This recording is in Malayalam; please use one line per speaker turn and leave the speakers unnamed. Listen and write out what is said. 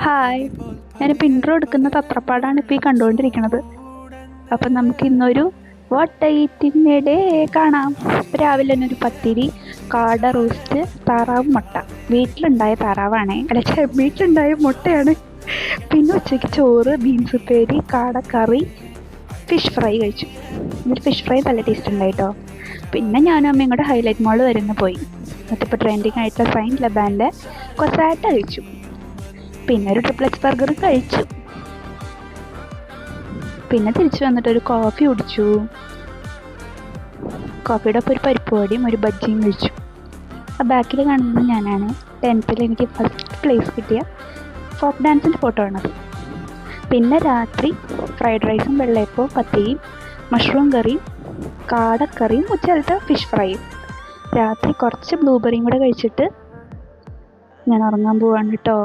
ഹായ്, ഞാനിപ്പോൾ ഇൻട്രോ എടുക്കുന്ന തത്രപ്പാടാണ് ഇപ്പോൾ ഈ കണ്ടുകൊണ്ടിരിക്കുന്നത്. അപ്പം നമുക്ക് ഇന്നൊരു വാട്ട് ഈറ്റിനിടെ കാണാം. രാവിലെ തന്നെ ഒരു പത്തിരി, കാട റോസ്റ്റ്, താറാവ് മുട്ട. വീട്ടിലുണ്ടായ താറാവാണേ, അല്ല വീട്ടിലുണ്ടായ മുട്ടയാണ്. പിന്നെ ഉച്ചയ്ക്ക് ചോറ്, ബീൻസ് ഉപ്പേരി, കാട കറി, ഫിഷ് ഫ്രൈ കഴിച്ചു. എന്നിട്ട് ഫിഷ് ഫ്രൈ നല്ല ടേസ്റ്റ് ഉണ്ടായിട്ടോ. പിന്നെ ഞാനും അമ്മയും കൂടെ ഹൈലൈറ്റ് മോൾ വരെ ഒന്ന് പോയി. എന്നിട്ടിപ്പോൾ ട്രെൻഡിങ് ആയിട്ടുള്ള സൈൻ ലബാൻ്റെ കൊസാറ്റ കഴിച്ചു. പിന്നെ ഒരു ട്രിപ്ലക്സ് ബർഗർ കഴിച്ചു. പിന്നെ തിരിച്ചു വന്നിട്ട് ഒരു കോഫി കുടിച്ചു. കോഫിയുടെ ഒപ്പം ഒരു പരിപ്പ് വടിയും ഒരു ബജ്ജിയും കഴിച്ചു. ആ ബാക്കിൽ കാണുന്നത് ഞാനാണ്. 10th എനിക്ക് ഫസ്റ്റ് പ്ലേസ് കിട്ടിയ ഫോക്ക് ഡാൻസിൻ്റെ ഫോട്ടോ ആണത്. പിന്നെ രാത്രി ഫ്രൈഡ് റൈസും വെള്ളയപ്പവും പത്തിരിയും മഷ്റൂം കറിയും കാടക്കറിയും ഉച്ചയിലത്തെ ഫിഷ് ഫ്രൈയും. രാത്രി കുറച്ച് ബ്ലൂബെറിയും കൂടെ കഴിച്ചിട്ട് ഞാൻ ഉറങ്ങാൻ പോവാണ് കേട്ടോ.